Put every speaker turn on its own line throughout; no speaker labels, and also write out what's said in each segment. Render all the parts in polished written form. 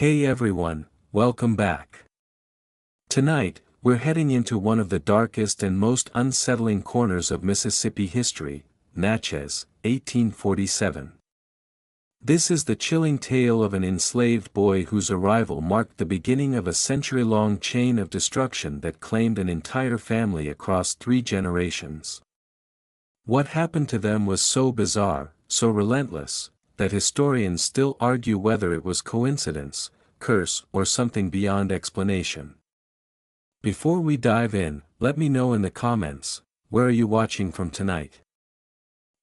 Hey everyone, welcome back. Tonight, we're heading into one of the darkest and most unsettling corners of Mississippi history, Natchez, 1847. This is the chilling tale of an enslaved boy whose arrival marked the beginning of a century-long chain of destruction that claimed an entire family across 3 generations. What happened to them was so bizarre, so relentless, that historians still argue whether it was coincidence, curse, or something beyond explanation. Before we dive in, let me know in the comments, where are you watching from tonight?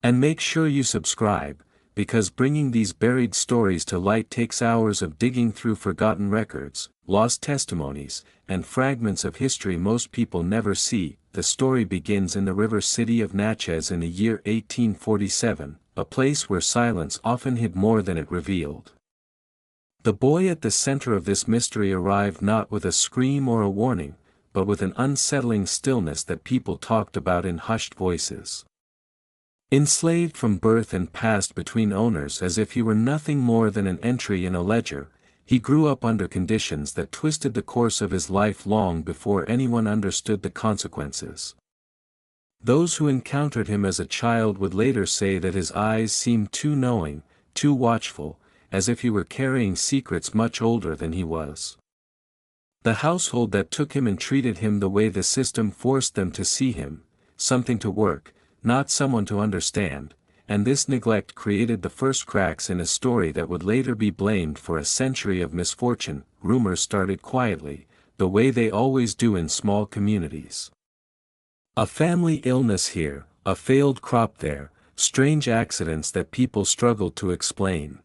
And make sure you subscribe, because bringing these buried stories to light takes hours of digging through forgotten records, lost testimonies, and fragments of history most people never see. The story begins in the river city of Natchez in the year 1847, a place where silence often hid more than it revealed. The boy at the center of this mystery arrived not with a scream or a warning, but with an unsettling stillness that people talked about in hushed voices. Enslaved from birth and passed between owners as if he were nothing more than an entry in a ledger, he grew up under conditions that twisted the course of his life long before anyone understood the consequences. Those who encountered him as a child would later say that his eyes seemed too knowing, too watchful, as if he were carrying secrets much older than he was. The household that took him and treated him the way the system forced them to see him, something to work, not someone to understand, and this neglect created the first cracks in a story that would later be blamed for a century of misfortune. Rumors started quietly, the way they always do in small communities. A family illness here, a failed crop there, strange accidents that people struggled to explain.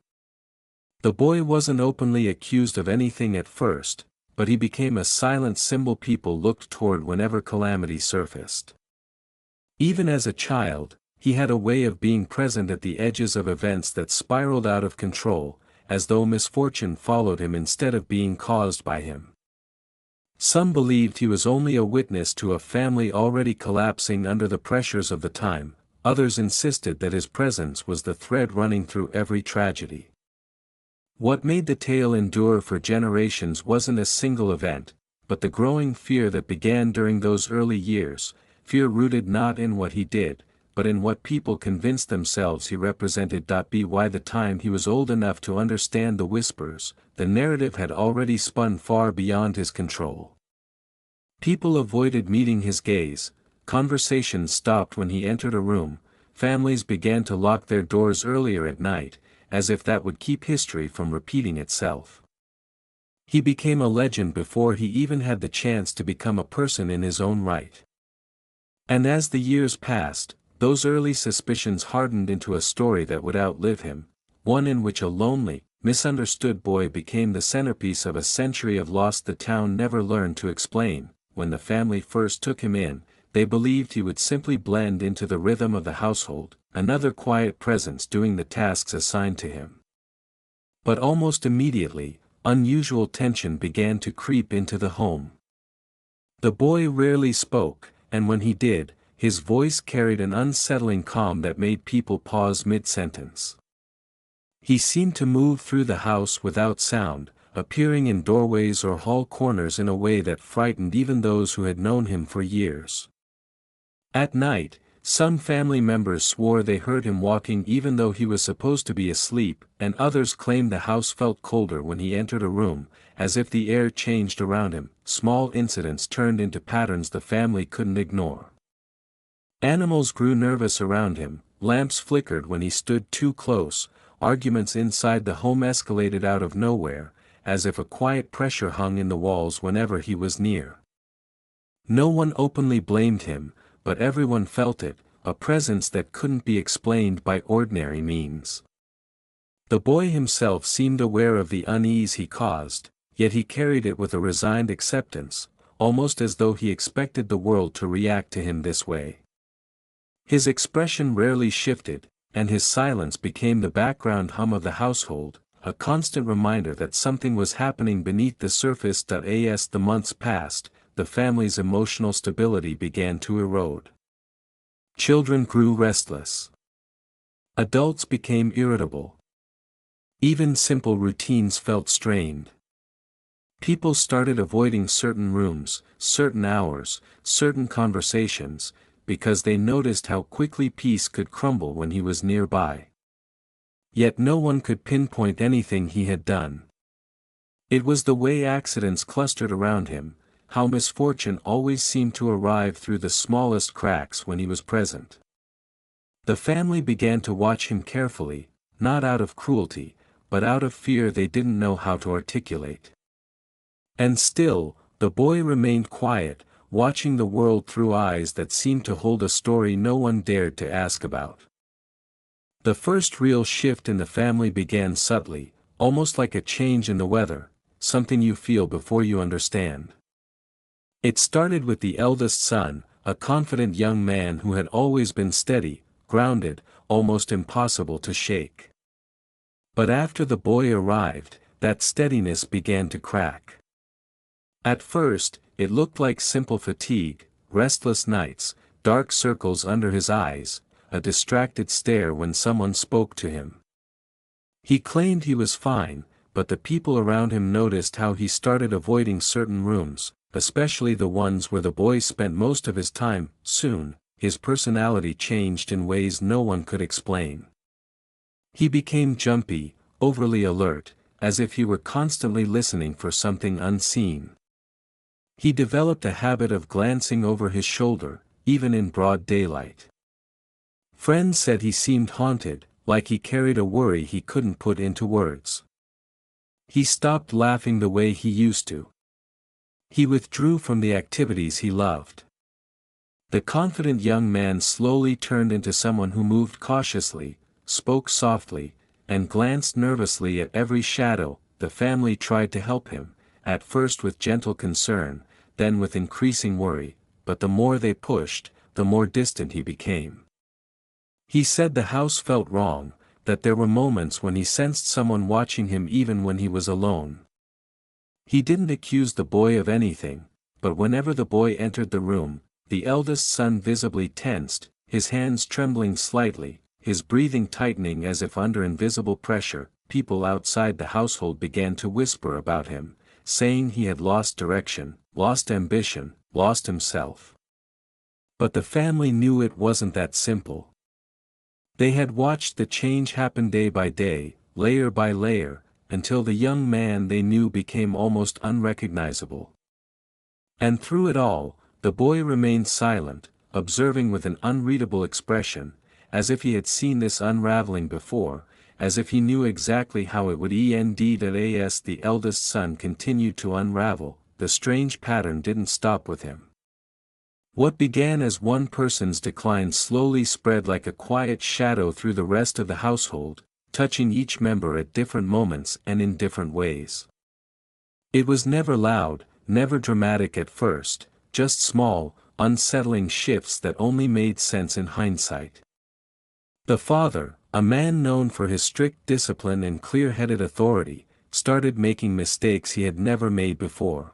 The boy wasn't openly accused of anything at first, but he became a silent symbol people looked toward whenever calamity surfaced. Even as a child, he had a way of being present at the edges of events that spiraled out of control, as though misfortune followed him instead of being caused by him. Some believed he was only a witness to a family already collapsing under the pressures of the time, others insisted that his presence was the thread running through every tragedy. What made the tale endure for generations wasn't a single event, but the growing fear that began during those early years, fear rooted not in what he did, but in what people convinced themselves he represented. By the time he was old enough to understand the whispers, the narrative had already spun far beyond his control. People avoided meeting his gaze, conversations stopped when he entered a room, families began to lock their doors earlier at night, as if that would keep history from repeating itself. He became a legend before he even had the chance to become a person in his own right. And as the years passed, those early suspicions hardened into a story that would outlive him, one in which a lonely, misunderstood boy became the centerpiece of a century of lost the town never learned to explain. When the family first took him in, they believed he would simply blend into the rhythm of the household, another quiet presence doing the tasks assigned to him. But almost immediately, unusual tension began to creep into the home. The boy rarely spoke, and when he did, his voice carried an unsettling calm that made people pause mid-sentence. He seemed to move through the house without sound, appearing in doorways or hall corners in a way that frightened even those who had known him for years. At night, some family members swore they heard him walking even though he was supposed to be asleep, and others claimed the house felt colder when he entered a room, as if the air changed around him. Small incidents turned into patterns the family couldn't ignore. Animals grew nervous around him, lamps flickered when he stood too close, arguments inside the home escalated out of nowhere, as if a quiet pressure hung in the walls whenever he was near. No one openly blamed him, but everyone felt it, a presence that couldn't be explained by ordinary means. The boy himself seemed aware of the unease he caused, yet he carried it with a resigned acceptance, almost as though he expected the world to react to him this way. His expression rarely shifted, and his silence became the background hum of the household, a constant reminder that something was happening beneath the surface. As the months passed, the family's emotional stability began to erode. Children grew restless. Adults became irritable. Even simple routines felt strained. People started avoiding certain rooms, certain hours, certain conversations, because they noticed how quickly peace could crumble when he was nearby. Yet no one could pinpoint anything he had done. It was the way accidents clustered around him, how misfortune always seemed to arrive through the smallest cracks when he was present. The family began to watch him carefully, not out of cruelty, but out of fear they didn't know how to articulate. And still, the boy remained quiet, watching the world through eyes that seemed to hold a story no one dared to ask about. The first real shift in the family began subtly, almost like a change in the weather, something you feel before you understand. It started with the eldest son, a confident young man who had always been steady, grounded, almost impossible to shake. But after the boy arrived, that steadiness began to crack. At first, it looked like simple fatigue, restless nights, dark circles under his eyes, a distracted stare when someone spoke to him. He claimed he was fine, but the people around him noticed how he started avoiding certain rooms, especially the ones where the boy spent most of his time. Soon, his personality changed in ways no one could explain. He became jumpy, overly alert, as if he were constantly listening for something unseen. He developed a habit of glancing over his shoulder, even in broad daylight. Friends said he seemed haunted, like he carried a worry he couldn't put into words. He stopped laughing the way he used to. He withdrew from the activities he loved. The confident young man slowly turned into someone who moved cautiously, spoke softly, and glanced nervously at every shadow. The family tried to help him, at first with gentle concern, then with increasing worry, but the more they pushed, the more distant he became. He said the house felt wrong, that there were moments when he sensed someone watching him even when he was alone. He didn't accuse the boy of anything, but whenever the boy entered the room, the eldest son visibly tensed, his hands trembling slightly, his breathing tightening as if under invisible pressure. People outside the household began to whisper about him, saying he had lost direction, lost ambition, lost himself. But the family knew it wasn't that simple. They had watched the change happen day by day, layer by layer, until the young man they knew became almost unrecognizable. And through it all, the boy remained silent, observing with an unreadable expression, as if he had seen this unraveling before, as if he knew exactly how it would end. As the eldest son continued to unravel, the strange pattern didn't stop with him. What began as one person's decline slowly spread like a quiet shadow through the rest of the household, touching each member at different moments and in different ways. It was never loud, never dramatic at first, just small, unsettling shifts that only made sense in hindsight. The father, a man known for his strict discipline and clear-headed authority, started making mistakes he had never made before.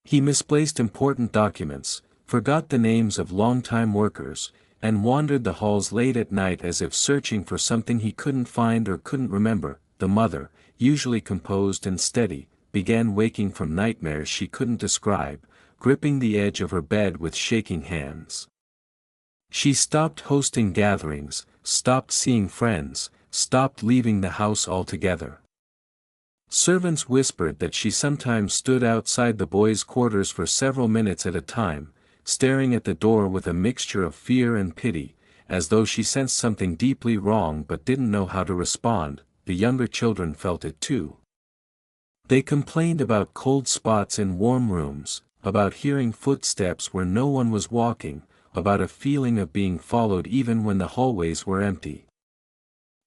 He misplaced important documents, forgot the names of longtime workers, and wandered the halls late at night as if searching for something he couldn't find or couldn't remember. The mother, usually composed and steady, began waking from nightmares she couldn't describe, gripping the edge of her bed with shaking hands. She stopped hosting gatherings, stopped seeing friends, stopped leaving the house altogether. Servants whispered that she sometimes stood outside the boys' quarters for several minutes at a time, staring at the door with a mixture of fear and pity, as though she sensed something deeply wrong but didn't know how to respond. The younger children felt it too. They complained about cold spots in warm rooms, about hearing footsteps where no one was walking, about a feeling of being followed even when the hallways were empty.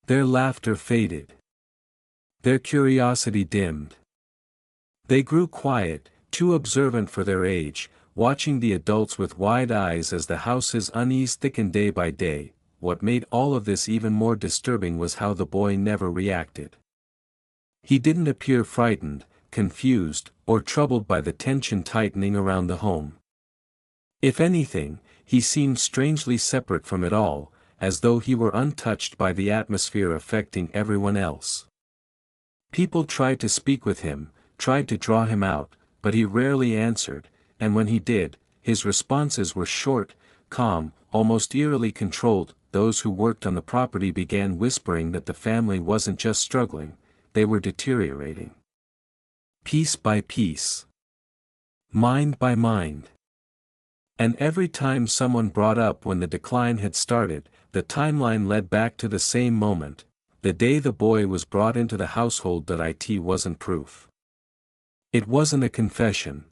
Their laughter faded. Their curiosity dimmed. They grew quiet, too observant for their age, watching the adults with wide eyes as the house's unease thickened day by day. What made all of this even more disturbing was how the boy never reacted. He didn't appear frightened, confused, or troubled by the tension tightening around the home. If anything, he seemed strangely separate from it all, as though he were untouched by the atmosphere affecting everyone else. People tried to speak with him, tried to draw him out, but he rarely answered, and when he did, his responses were short, calm, almost eerily controlled. Those who worked on the property began whispering that the family wasn't just struggling, they were deteriorating. Piece by piece. Mind by mind. And every time someone brought up when the decline had started, the timeline led back to the same moment, the day the boy was brought into the household. That it wasn't proof. It wasn't a confession.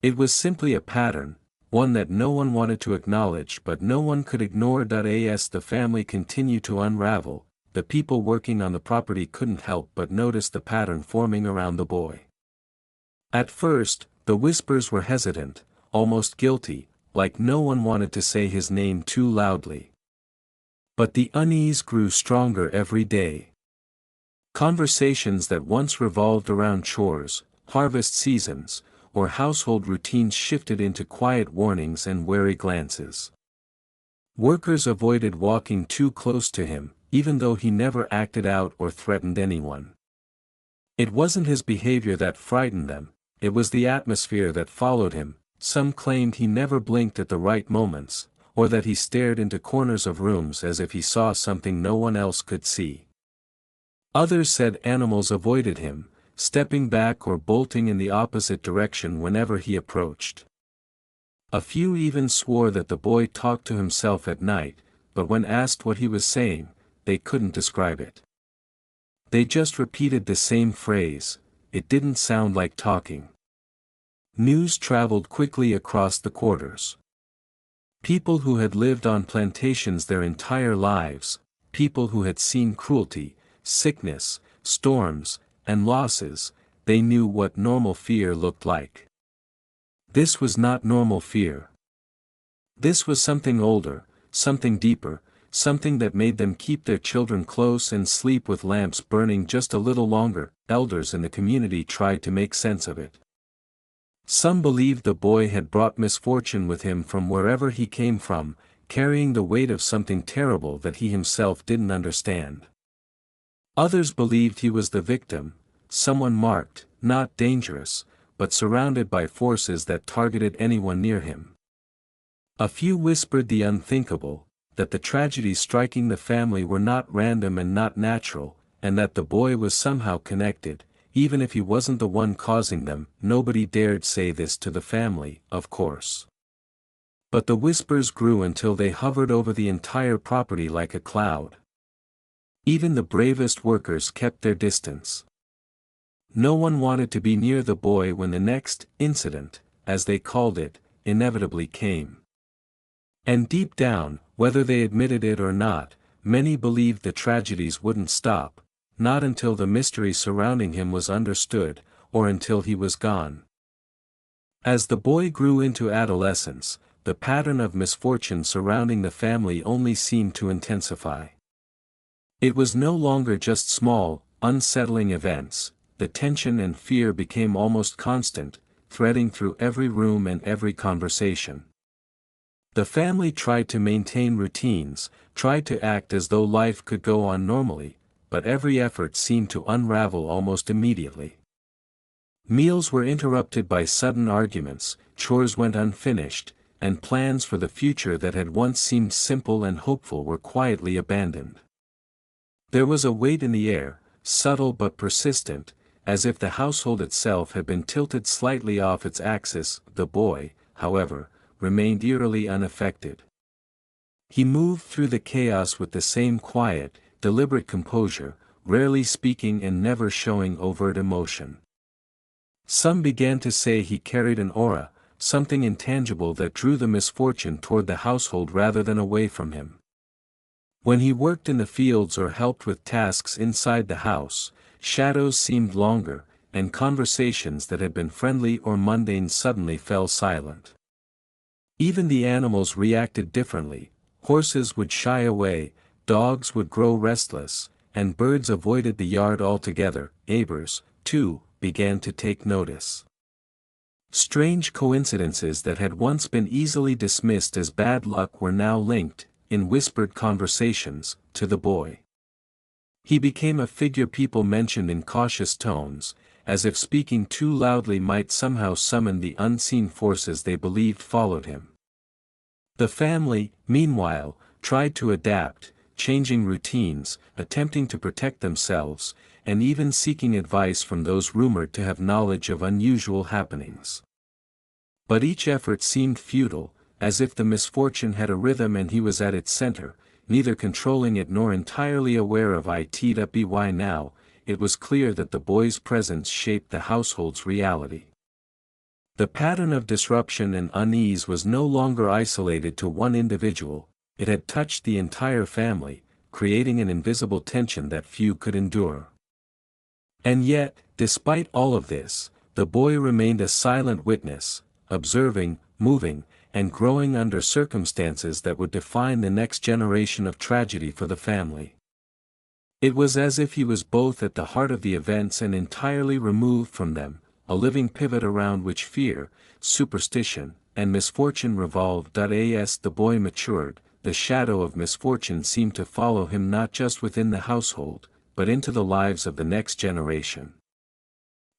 It was simply a pattern, one that no one wanted to acknowledge but no one could ignore. As the family continued to unravel, the people working on the property couldn't help but notice the pattern forming around the boy. At first, the whispers were hesitant, almost guilty, like no one wanted to say his name too loudly. But the unease grew stronger every day. Conversations that once revolved around chores, harvest seasons, or household routines shifted into quiet warnings and wary glances. Workers avoided walking too close to him, even though he never acted out or threatened anyone. It wasn't his behavior that frightened them, it was the atmosphere that followed him. Some claimed he never blinked at the right moments, or that he stared into corners of rooms as if he saw something no one else could see. Others said animals avoided him, stepping back or bolting in the opposite direction whenever he approached. A few even swore that the boy talked to himself at night, but when asked what he was saying, they couldn't describe it. They just repeated the same phrase, "It didn't sound like talking." News traveled quickly across the quarters. People who had lived on plantations their entire lives, people who had seen cruelty, sickness, storms, and losses, they knew what normal fear looked like. This was not normal fear. This was something older, something deeper, something that made them keep their children close and sleep with lamps burning just a little longer. Elders in the community tried to make sense of it. Some believed the boy had brought misfortune with him from wherever he came from, carrying the weight of something terrible that he himself didn't understand. Others believed he was the victim, someone marked, not dangerous, but surrounded by forces that targeted anyone near him. A few whispered the unthinkable, that the tragedies striking the family were not random and not natural, and that the boy was somehow connected. Even if he wasn't the one causing them. Nobody dared say this to the family, of course. But the whispers grew until they hovered over the entire property like a cloud. Even the bravest workers kept their distance. No one wanted to be near the boy when the next incident, as they called it, inevitably came. And deep down, whether they admitted it or not, many believed the tragedies wouldn't stop, not until the mystery surrounding him was understood, or until he was gone. As the boy grew into adolescence, the pattern of misfortune surrounding the family only seemed to intensify. It was no longer just small, unsettling events. The tension and fear became almost constant, threading through every room and every conversation. The family tried to maintain routines, tried to act as though life could go on normally, but every effort seemed to unravel almost immediately. Meals were interrupted by sudden arguments, chores went unfinished, and plans for the future that had once seemed simple and hopeful were quietly abandoned. There was a weight in the air, subtle but persistent, as if the household itself had been tilted slightly off its axis. The boy, however, remained eerily unaffected. He moved through the chaos with the same quiet, deliberate composure, rarely speaking and never showing overt emotion. Some began to say he carried an aura, something intangible that drew the misfortune toward the household rather than away from him. When he worked in the fields or helped with tasks inside the house, shadows seemed longer, and conversations that had been friendly or mundane suddenly fell silent. Even the animals reacted differently. Horses would shy away, dogs would grow restless, and birds avoided the yard altogether. Neighbors, too, began to take notice. Strange coincidences that had once been easily dismissed as bad luck were now linked, in whispered conversations, to the boy. He became a figure people mentioned in cautious tones, as if speaking too loudly might somehow summon the unseen forces they believed followed him. The family, meanwhile, tried to adapt, changing routines, attempting to protect themselves, and even seeking advice from those rumored to have knowledge of unusual happenings. But each effort seemed futile, as if the misfortune had a rhythm and he was at its center, neither controlling it nor entirely aware of it. By now, it was clear that the boy's presence shaped the household's reality. The pattern of disruption and unease was no longer isolated to one individual, it had touched the entire family, creating an invisible tension that few could endure. And yet, despite all of this, the boy remained a silent witness, observing, moving, and growing under circumstances that would define the next generation of tragedy for the family. It was as if he was both at the heart of the events and entirely removed from them, a living pivot around which fear, superstition, and misfortune revolved. As the boy matured, the shadow of misfortune seemed to follow him not just within the household, but into the lives of the next generation.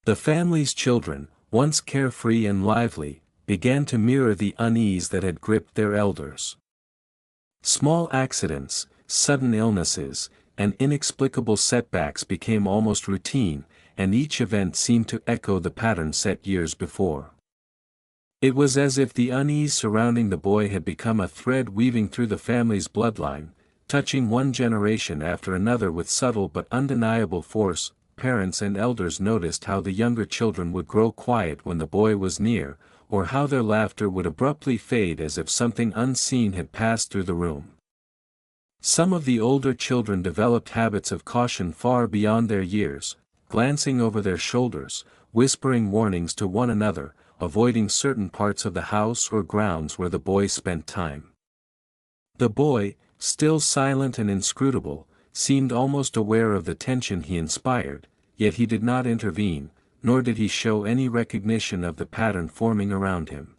The family's children, once carefree and lively, began to mirror the unease that had gripped their elders. Small accidents, sudden illnesses, and inexplicable setbacks became almost routine, and each event seemed to echo the pattern set years before. It was as if the unease surrounding the boy had become a thread weaving through the family's bloodline, touching one generation after another with subtle but undeniable force. Parents and elders noticed how the younger children would grow quiet when the boy was near, or how their laughter would abruptly fade as if something unseen had passed through the room. Some of the older children developed habits of caution far beyond their years, glancing over their shoulders, whispering warnings to one another, avoiding certain parts of the house or grounds where the boy spent time. The boy, still silent and inscrutable, seemed almost aware of the tension he inspired, yet he did not intervene, nor did he show any recognition of the pattern forming around him.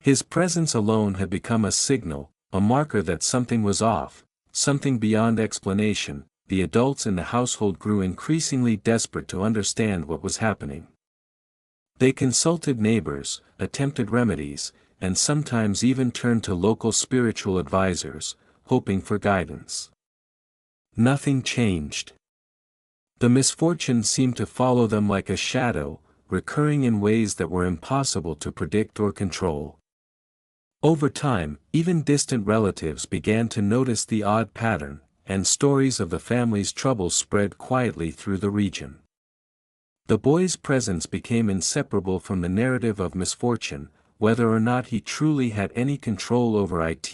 His presence alone had become a signal, a marker that something was off, something beyond explanation. The adults in the household grew increasingly desperate to understand what was happening. They consulted neighbors, attempted remedies, and sometimes even turned to local spiritual advisors, hoping for guidance. Nothing changed. The misfortune seemed to follow them like a shadow, recurring in ways that were impossible to predict or control. Over time, even distant relatives began to notice the odd pattern, and stories of the family's troubles spread quietly through the region. The boy's presence became inseparable from the narrative of misfortune, whether or not he truly had any control over it.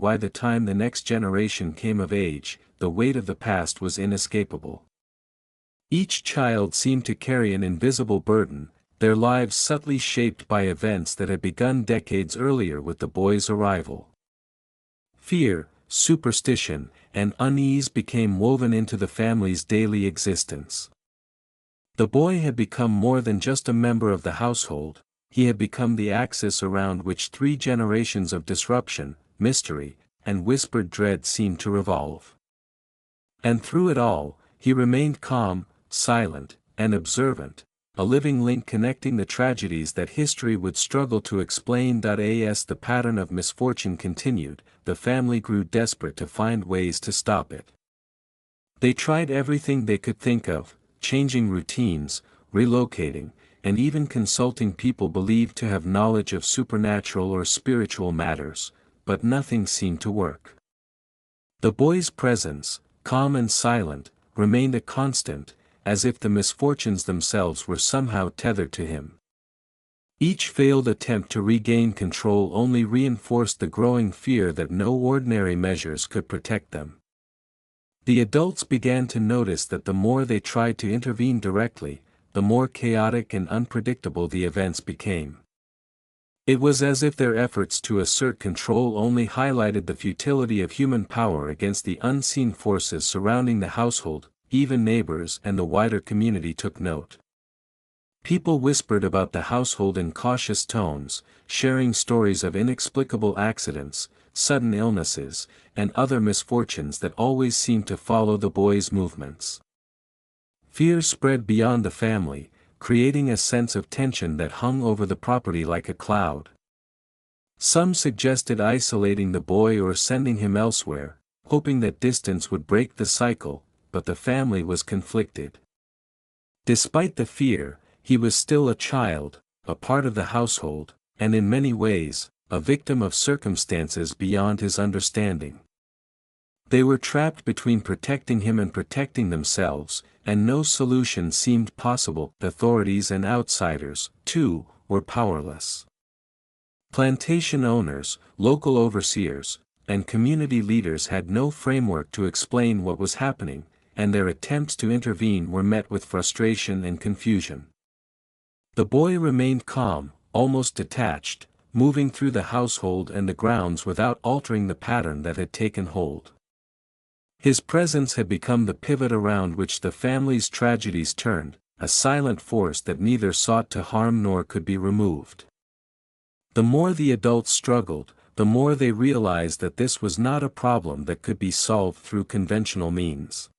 By the time the next generation came of age, the weight of the past was inescapable. Each child seemed to carry an invisible burden, their lives subtly shaped by events that had begun decades earlier with the boy's arrival. Fear, superstition, and unease became woven into the family's daily existence. The boy had become more than just a member of the household, he had become the axis around which 3 generations of disruption, mystery, and whispered dread seemed to revolve. And through it all, he remained calm, silent, and observant, a living link connecting the tragedies that history would struggle to explain. As the pattern of misfortune continued, the family grew desperate to find ways to stop it. They tried everything they could think of, changing routines, relocating, and even consulting people believed to have knowledge of supernatural or spiritual matters, but nothing seemed to work. The boy's presence, calm and silent, remained a constant, as if the misfortunes themselves were somehow tethered to him. Each failed attempt to regain control only reinforced the growing fear that no ordinary measures could protect them. The adults began to notice that the more they tried to intervene directly, the more chaotic and unpredictable the events became. It was as if their efforts to assert control only highlighted the futility of human power against the unseen forces surrounding the household. Even neighbors and the wider community took note. People whispered about the household in cautious tones, sharing stories of inexplicable accidents, sudden illnesses, and other misfortunes that always seemed to follow the boy's movements. Fear spread beyond the family, creating a sense of tension that hung over the property like a cloud. Some suggested isolating the boy or sending him elsewhere, hoping that distance would break the cycle, but the family was conflicted. Despite the fear, he was still a child, a part of the household, and in many ways, a victim of circumstances beyond his understanding. They were trapped between protecting him and protecting themselves, and no solution seemed possible. Authorities and outsiders, too, were powerless. Plantation owners, local overseers, and community leaders had no framework to explain what was happening, and their attempts to intervene were met with frustration and confusion. The boy remained calm, almost detached, moving through the household and the grounds without altering the pattern that had taken hold. His presence had become the pivot around which the family's tragedies turned, a silent force that neither sought to harm nor could be removed. The more the adults struggled, the more they realized that this was not a problem that could be solved through conventional means.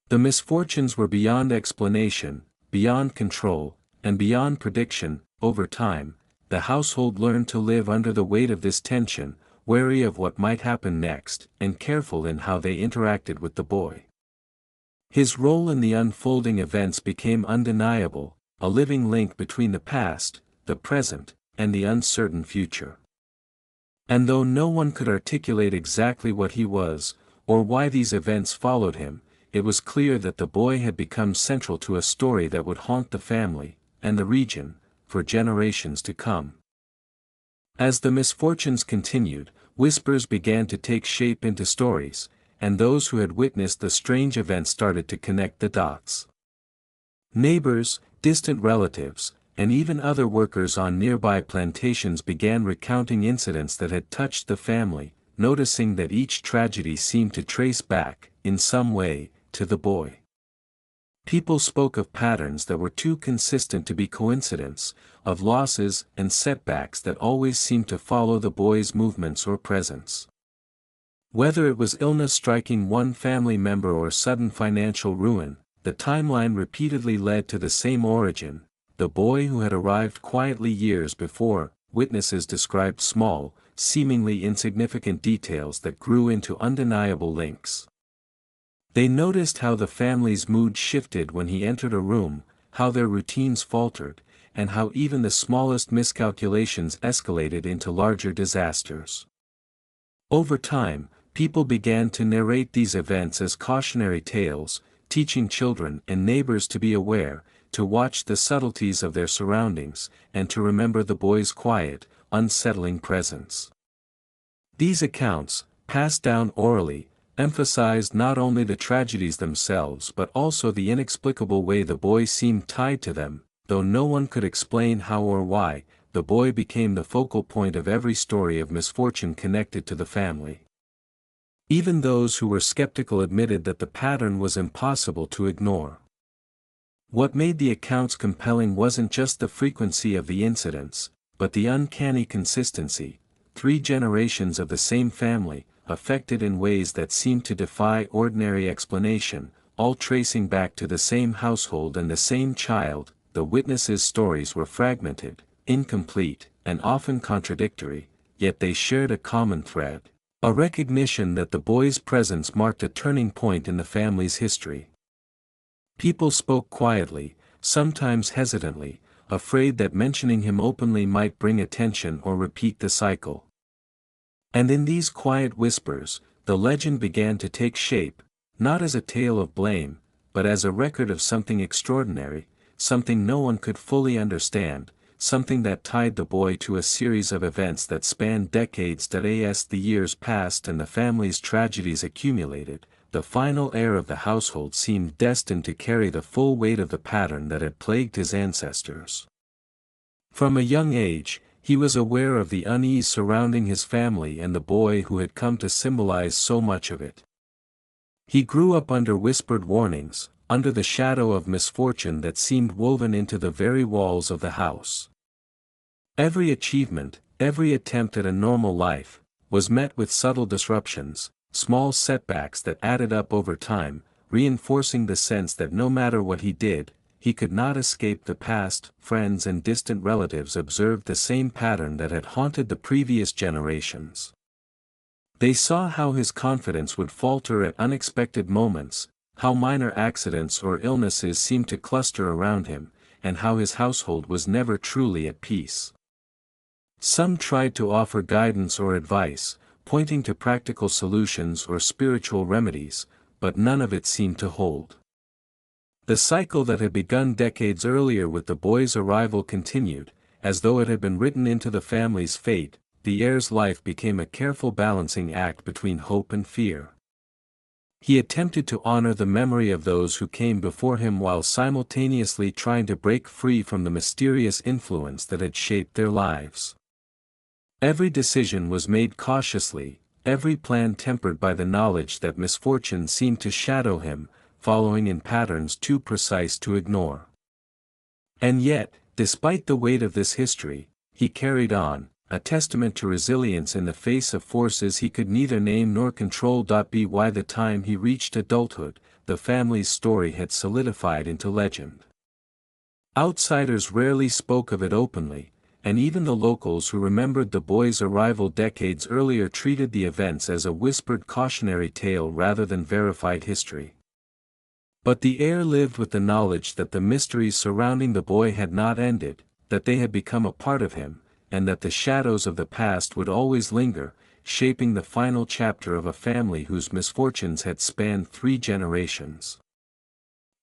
The misfortunes were beyond explanation, beyond control, and beyond prediction. Over time, the household learned to live under the weight of this tension, wary of what might happen next, and careful in how they interacted with the boy. His role in the unfolding events became undeniable, a living link between the past, the present, and the uncertain future. And though no one could articulate exactly what he was, or why these events followed him, it was clear that the boy had become central to a story that would haunt the family, and the region, for generations to come. As the misfortunes continued, whispers began to take shape into stories, and those who had witnessed the strange events started to connect the dots. Neighbors, distant relatives, and even other workers on nearby plantations began recounting incidents that had touched the family, noticing that each tragedy seemed to trace back, in some way, to the boy. People spoke of patterns that were too consistent to be coincidence, of losses and setbacks that always seemed to follow the boy's movements or presence. Whether it was illness striking one family member or sudden financial ruin, the timeline repeatedly led to the same origin: the boy who had arrived quietly years before. Witnesses described small, seemingly insignificant details that grew into undeniable links. They noticed how the family's mood shifted when he entered a room, how their routines faltered, and how even the smallest miscalculations escalated into larger disasters. Over time, people began to narrate these events as cautionary tales, teaching children and neighbors to be aware, to watch the subtleties of their surroundings, and to remember the boy's quiet, unsettling presence. These accounts, passed down orally, emphasized not only the tragedies themselves but also the inexplicable way the boy seemed tied to them. Though no one could explain how or why, the boy became the focal point of every story of misfortune connected to the family. Even those who were skeptical admitted that the pattern was impossible to ignore. What made the accounts compelling wasn't just the frequency of the incidents, but the uncanny consistency: 3 generations of the same family, affected in ways that seemed to defy ordinary explanation, all tracing back to the same household and the same child. The witnesses' stories were fragmented, incomplete, and often contradictory, yet they shared a common thread: a recognition that the boy's presence marked a turning point in the family's history. People spoke quietly, sometimes hesitantly, afraid that mentioning him openly might bring attention or repeat the cycle. And in these quiet whispers, the legend began to take shape, not as a tale of blame, but as a record of something extraordinary, something no one could fully understand, something that tied the boy to a series of events that spanned decades. As the years passed and the family's tragedies accumulated, the final heir of the household seemed destined to carry the full weight of the pattern that had plagued his ancestors. From a young age, he was aware of the unease surrounding his family and the boy who had come to symbolize so much of it. He grew up under whispered warnings, under the shadow of misfortune that seemed woven into the very walls of the house. Every achievement, every attempt at a normal life, was met with subtle disruptions, small setbacks that added up over time, reinforcing the sense that no matter what he did, he could not escape the past. Friends and distant relatives observed the same pattern that had haunted the previous generations. They saw how his confidence would falter at unexpected moments, how minor accidents or illnesses seemed to cluster around him, and how his household was never truly at peace. Some tried to offer guidance or advice, pointing to practical solutions or spiritual remedies, but none of it seemed to hold. The cycle that had begun decades earlier with the boy's arrival continued, as though it had been written into the family's fate. The heir's life became a careful balancing act between hope and fear. He attempted to honor the memory of those who came before him while simultaneously trying to break free from the mysterious influence that had shaped their lives. Every decision was made cautiously, every plan tempered by the knowledge that misfortune seemed to shadow him, following in patterns too precise to ignore. And yet, despite the weight of this history, he carried on, a testament to resilience in the face of forces he could neither name nor control. By the time he reached adulthood, the family's story had solidified into legend. Outsiders rarely spoke of it openly, and even the locals who remembered the boy's arrival decades earlier treated the events as a whispered cautionary tale rather than verified history. But the heir lived with the knowledge that the mysteries surrounding the boy had not ended, that they had become a part of him, and that the shadows of the past would always linger, shaping the final chapter of a family whose misfortunes had spanned 3 generations.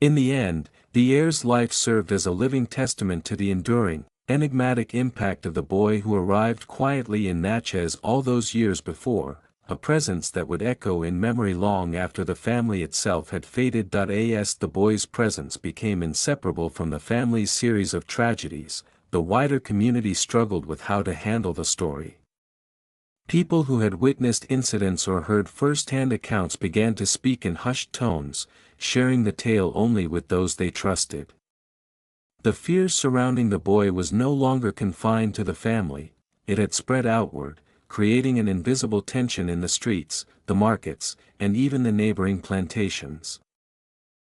In the end, the heir's life served as a living testament to the enduring, enigmatic impact of the boy who arrived quietly in Natchez all those years before, a presence that would echo in memory long after the family itself had faded. As the boy's presence became inseparable from the family's series of tragedies, the wider community struggled with how to handle the story. People who had witnessed incidents or heard first-hand accounts began to speak in hushed tones, sharing the tale only with those they trusted. The fear surrounding the boy was no longer confined to the family, it had spread outward, creating an invisible tension in the streets, the markets, and even the neighboring plantations.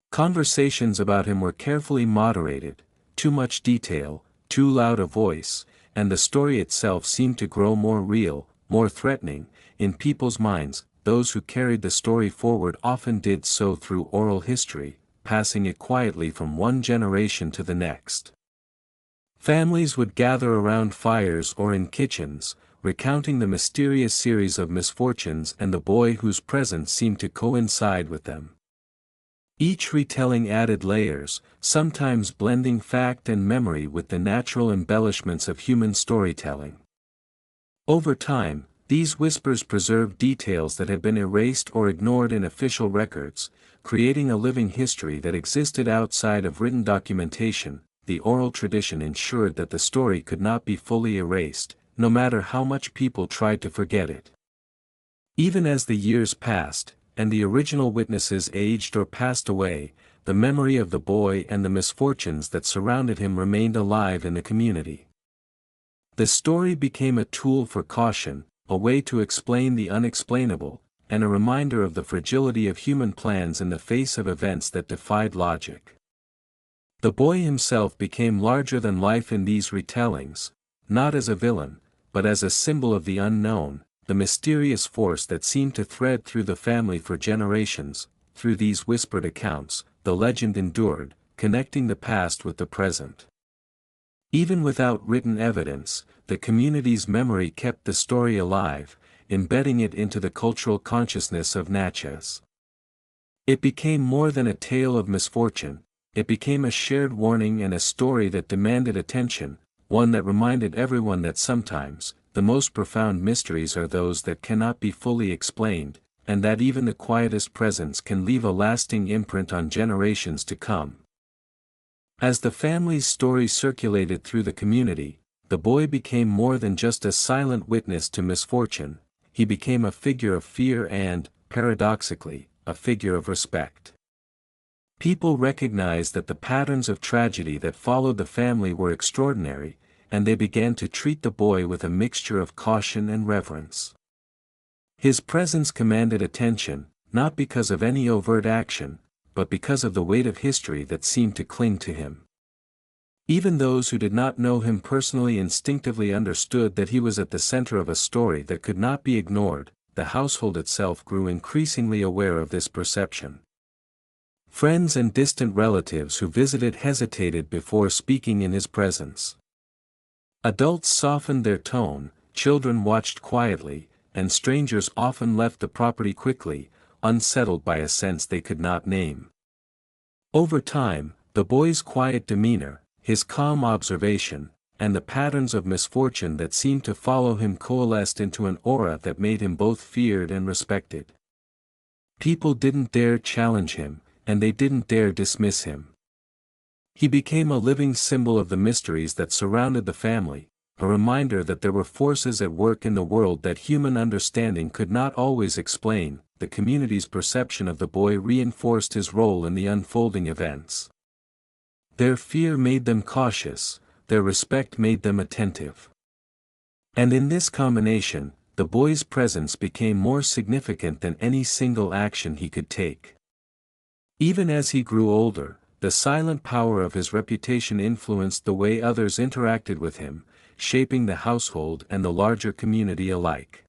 Conversations about him were carefully moderated, too much detail, too loud a voice, and the story itself seemed to grow more real, more threatening. In people's minds. Those who carried the story forward often did so through oral history, passing it quietly from one generation to the next. Families would gather around fires or in kitchens, recounting the mysterious series of misfortunes and the boy whose presence seemed to coincide with them. Each retelling added layers, sometimes blending fact and memory with the natural embellishments of human storytelling. Over time, these whispers preserved details that had been erased or ignored in official records, creating a living history that existed outside of written documentation. The oral tradition ensured that the story could not be fully erased, no matter how much people tried to forget it. Even as the years passed, and the original witnesses aged or passed away, the memory of the boy and the misfortunes that surrounded him remained alive in the community. The story became a tool for caution, a way to explain the unexplainable, and a reminder of the fragility of human plans in the face of events that defied logic. The boy himself became larger than life in these retellings, not as a villain, but as a symbol of the unknown, the mysterious force that seemed to thread through the family for generations. Through these whispered accounts, the legend endured, connecting the past with the present. Even without written evidence, the community's memory kept the story alive, embedding it into the cultural consciousness of Natchez. It became more than a tale of misfortune, it became a shared warning and a story that demanded attention, one that reminded everyone that sometimes, the most profound mysteries are those that cannot be fully explained, and that even the quietest presence can leave a lasting imprint on generations to come. As the family's story circulated through the community, the boy became more than just a silent witness to misfortune, he became a figure of fear and, paradoxically, a figure of respect. People recognized that the patterns of tragedy that followed the family were extraordinary, and they began to treat the boy with a mixture of caution and reverence. His presence commanded attention, not because of any overt action, but because of the weight of history that seemed to cling to him. Even those who did not know him personally instinctively understood that he was at the center of a story that could not be ignored. The household itself grew increasingly aware of this perception. Friends and distant relatives who visited hesitated before speaking in his presence. Adults softened their tone, children watched quietly, and strangers often left the property quickly, unsettled by a sense they could not name. Over time, the boy's quiet demeanor, his calm observation, and the patterns of misfortune that seemed to follow him coalesced into an aura that made him both feared and respected. People didn't dare challenge him, and they didn't dare dismiss him. He became a living symbol of the mysteries that surrounded the family, a reminder that there were forces at work in the world that human understanding could not always explain. The community's perception of the boy reinforced his role in the unfolding events. Their fear made them cautious, their respect made them attentive. And in this combination, the boy's presence became more significant than any single action he could take. Even as he grew older, the silent power of his reputation influenced the way others interacted with him, shaping the household and the larger community alike.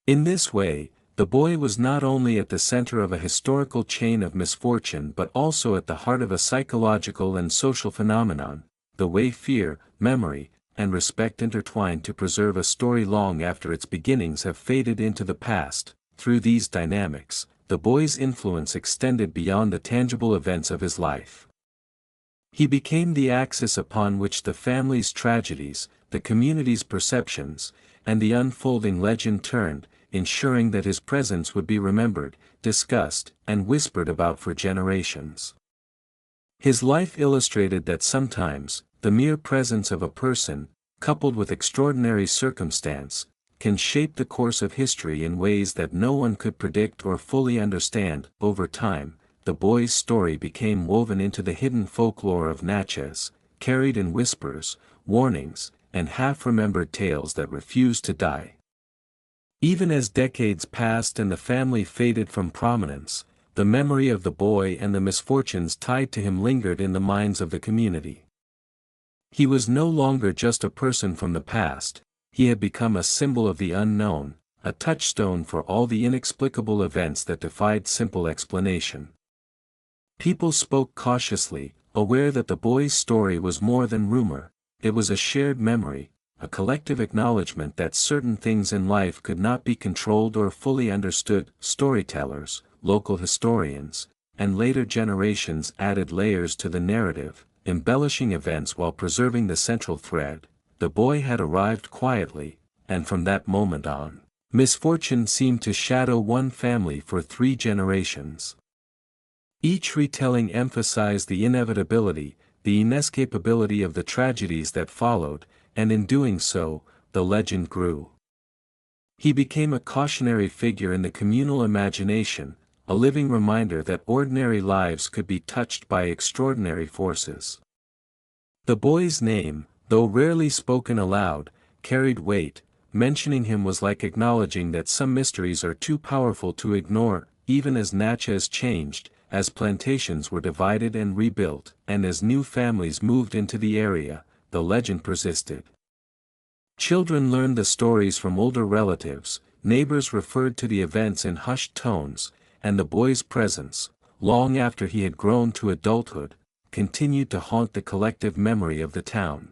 In this way, the boy was not only at the center of a historical chain of misfortune but also at the heart of a psychological and social phenomenon, the way fear, memory, and respect intertwine to preserve a story long after its beginnings have faded into the past. Through these dynamics, the boy's influence extended beyond the tangible events of his life. He became the axis upon which the family's tragedies, the community's perceptions, and the unfolding legend turned, ensuring that his presence would be remembered, discussed, and whispered about for generations. His life illustrated that sometimes, the mere presence of a person, coupled with extraordinary circumstance, can shape the course of history in ways that no one could predict or fully understand. Over time, the boy's story became woven into the hidden folklore of Natchez, carried in whispers, warnings, and half-remembered tales that refused to die. Even as decades passed and the family faded from prominence, the memory of the boy and the misfortunes tied to him lingered in the minds of the community. He was no longer just a person from the past, he had become a symbol of the unknown, a touchstone for all the inexplicable events that defied simple explanation. People spoke cautiously, aware that the boy's story was more than rumor, it was a shared memory, a collective acknowledgement that certain things in life could not be controlled or fully understood. Storytellers, local historians, and later generations added layers to the narrative, embellishing events while preserving the central thread. The boy had arrived quietly, and from that moment on, misfortune seemed to shadow one family for 3 generations. Each retelling emphasized the inevitability, the inescapability of the tragedies that followed, and in doing so, the legend grew. He became a cautionary figure in the communal imagination, a living reminder that ordinary lives could be touched by extraordinary forces. The boy's name, though rarely spoken aloud, carried weight. Mentioning him was like acknowledging that some mysteries are too powerful to ignore. Even as Natchez changed, as plantations were divided and rebuilt, and as new families moved into the area, the legend persisted. Children learned the stories from older relatives, neighbors referred to the events in hushed tones, and the boy's presence, long after he had grown to adulthood, continued to haunt the collective memory of the town.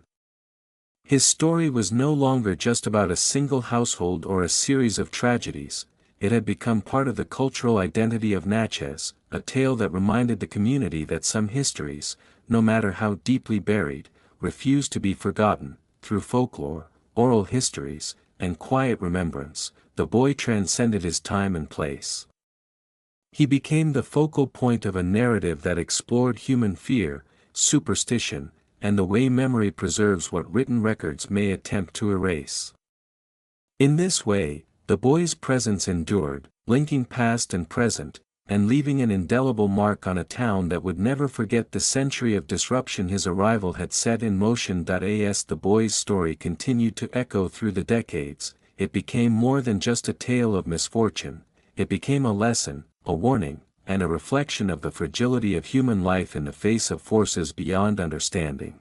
His story was no longer just about a single household or a series of tragedies, it had become part of the cultural identity of Natchez, a tale that reminded the community that some histories, no matter how deeply buried, refused to be forgotten. Through folklore, oral histories, and quiet remembrance, the boy transcended his time and place. He became the focal point of a narrative that explored human fear, superstition, and the way memory preserves what written records may attempt to erase. In this way, the boy's presence endured, linking past and present, and leaving an indelible mark on a town that would never forget the century of disruption his arrival had set in motion. As the boy's story continued to echo through the decades, it became more than just a tale of misfortune, it became a lesson, a warning, and a reflection of the fragility of human life in the face of forces beyond understanding.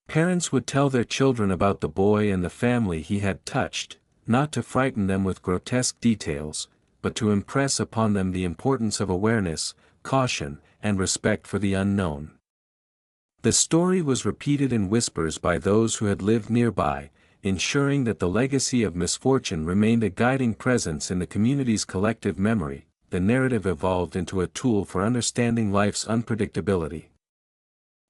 Parents would tell their children about the boy and the family he had touched, not to frighten them with grotesque details, but to impress upon them the importance of awareness, caution, and respect for the unknown. The story was repeated in whispers by those who had lived nearby, ensuring that the legacy of misfortune remained a guiding presence in the community's collective memory. The narrative evolved into a tool for understanding life's unpredictability.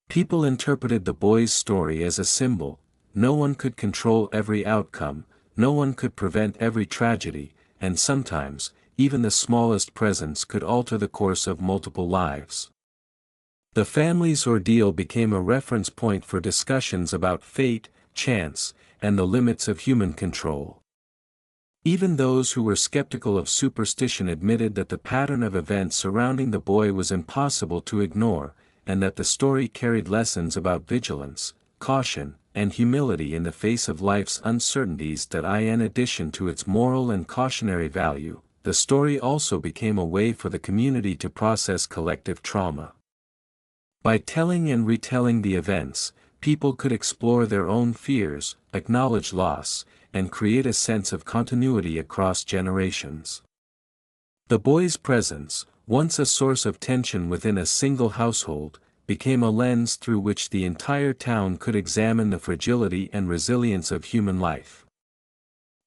People interpreted the boy's story as a symbol: no one could control every outcome, no one could prevent every tragedy, and sometimes, even the smallest presence could alter the course of multiple lives. The family's ordeal became a reference point for discussions about fate, chance, and the limits of human control. Even those who were skeptical of superstition admitted that the pattern of events surrounding the boy was impossible to ignore, and that the story carried lessons about vigilance, caution, and humility in the face of life's uncertainties. In addition to its moral and cautionary value, the story also became a way for the community to process collective trauma. By telling and retelling the events, people could explore their own fears, acknowledge loss, and create a sense of continuity across generations. The boy's presence, once a source of tension within a single household, became a lens through which the entire town could examine the fragility and resilience of human life.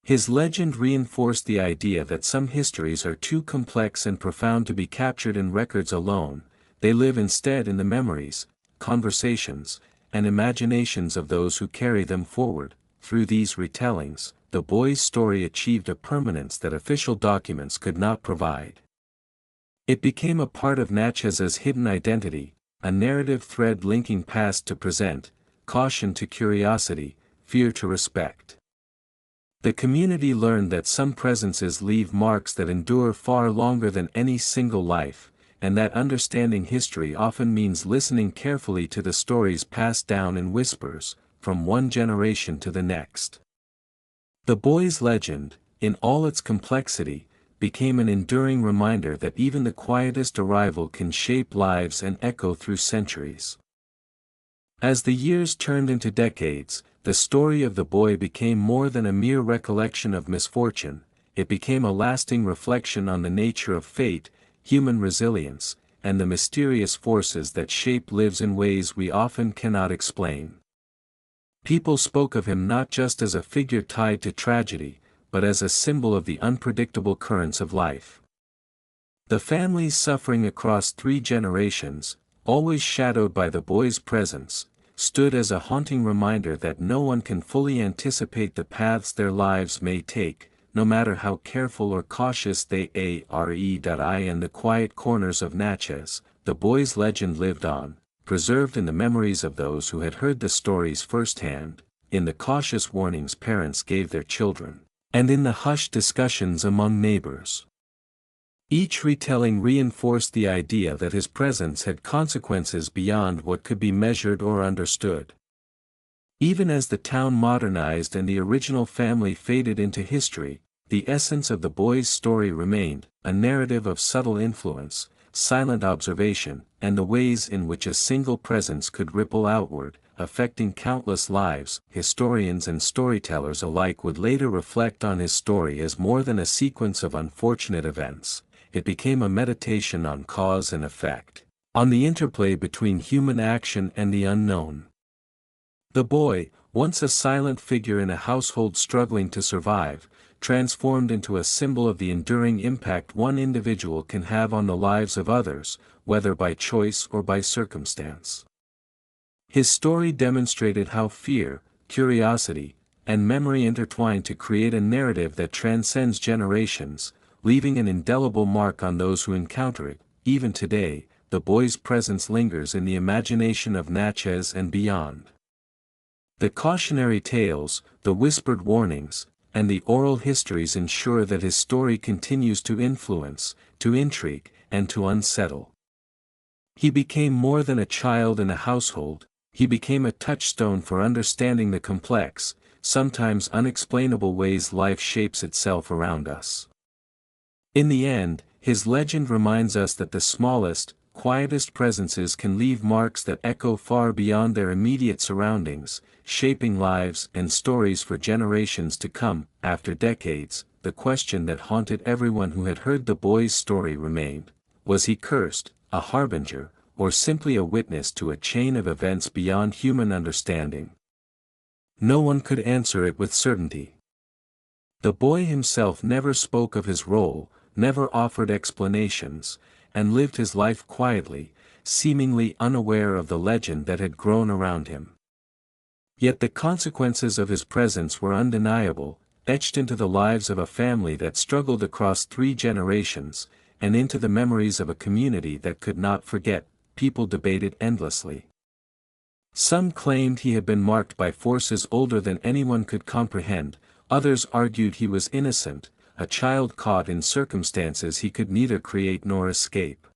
His legend reinforced the idea that some histories are too complex and profound to be captured in records alone. They live instead in the memories, conversations, and imaginations of those who carry them forward. Through these retellings, the boy's story achieved a permanence that official documents could not provide. It became a part of Natchez's hidden identity, a narrative thread linking past to present, caution to curiosity, fear to respect. The community learned that some presences leave marks that endure far longer than any single life, and that understanding history often means listening carefully to the stories passed down in whispers, from one generation to the next. The boy's legend, in all its complexity, became an enduring reminder that even the quietest arrival can shape lives and echo through centuries. As the years turned into decades, the story of the boy became more than a mere recollection of misfortune. It became a lasting reflection on the nature of fate, human resilience, and the mysterious forces that shape lives in ways we often cannot explain. People spoke of him not just as a figure tied to tragedy, but as a symbol of the unpredictable currents of life. The family's suffering across 3 generations, always shadowed by the boy's presence, stood as a haunting reminder that no one can fully anticipate the paths their lives may take, no matter how careful or cautious they are. In the quiet corners of Natchez, the boy's legend lived on, preserved in the memories of those who had heard the stories firsthand, in the cautious warnings parents gave their children, and in the hushed discussions among neighbors. Each retelling reinforced the idea that his presence had consequences beyond what could be measured or understood. Even as the town modernized and the original family faded into history, the essence of the boy's story remained, a narrative of subtle influence, silent observation, and the ways in which a single presence could ripple outward, affecting countless lives. Historians and storytellers alike would later reflect on his story as more than a sequence of unfortunate events. It became a meditation on cause and effect, on the interplay between human action and the unknown. The boy, once a silent figure in a household struggling to survive, transformed into a symbol of the enduring impact one individual can have on the lives of others, whether by choice or by circumstance. His story demonstrated how fear, curiosity, and memory intertwine to create a narrative that transcends generations, leaving an indelible mark on those who encounter it. Even today, the boy's presence lingers in the imagination of Natchez and beyond. The cautionary tales, the whispered warnings, and the oral histories ensure that his story continues to influence, to intrigue, and to unsettle. He became more than a child in a household. He became a touchstone for understanding the complex, sometimes unexplainable ways life shapes itself around us. In the end, His legend reminds us that the smallest, quietest presences can leave marks that echo far beyond their immediate surroundings, shaping lives and stories for generations to come. After decades, the question that haunted everyone who had heard the boy's story remained: was he cursed, a harbinger, or simply a witness to a chain of events beyond human understanding? No one could answer it with certainty. The boy himself never spoke of his role, never offered explanations, and lived his life quietly, seemingly unaware of the legend that had grown around him. Yet the consequences of his presence were undeniable, etched into the lives of a family that struggled across 3 generations, and into the memories of a community that could not forget. People debated endlessly. Some claimed he had been marked by forces older than anyone could comprehend, others argued he was innocent, a child caught in circumstances he could neither create nor escape.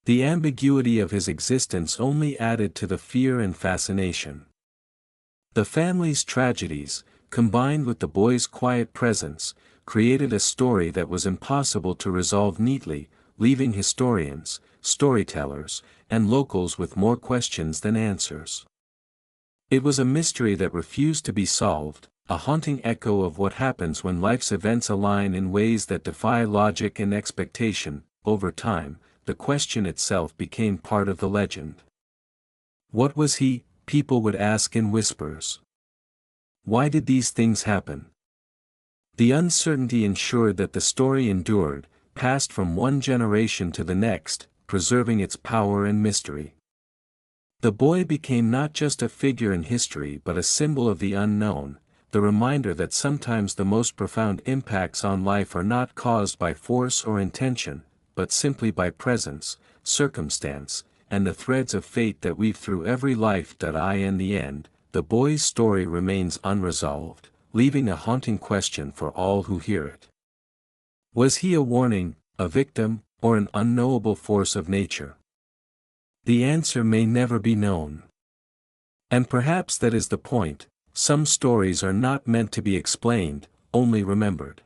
The ambiguity of his existence only added to the fear and fascination. The family's tragedies, combined with the boy's quiet presence, created a story that was impossible to resolve neatly, leaving historians, storytellers, and locals with more questions than answers. It was a mystery that refused to be solved, a haunting echo of what happens when life's events align in ways that defy logic and expectation. Over time, the question itself became part of the legend. What was he? People would ask in whispers. Why did these things happen? The uncertainty ensured that the story endured, passed from one generation to the next, preserving its power and mystery. The boy became not just a figure in history but a symbol of the unknown, the reminder that sometimes the most profound impacts on life are not caused by force or intention, but simply by presence, circumstance, and the threads of fate that weave through every life. In the end, the boy's story remains unresolved, leaving a haunting question for all who hear it. Was he a warning, a victim, or an unknowable force of nature? The answer may never be known. And perhaps that is the point: some stories are not meant to be explained, only remembered.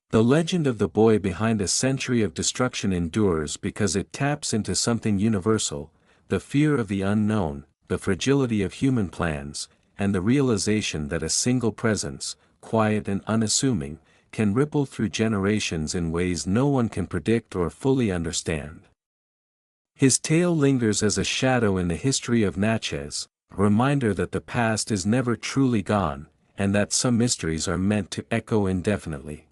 The legend of the boy behind a century of destruction endures because it taps into something universal: the fear of the unknown, the fragility of human plans, and the realization that a single presence, quiet and unassuming, can ripple through generations in ways no one can predict or fully understand. His tale lingers as a shadow in the history of Natchez, a reminder that the past is never truly gone, and that some mysteries are meant to echo indefinitely.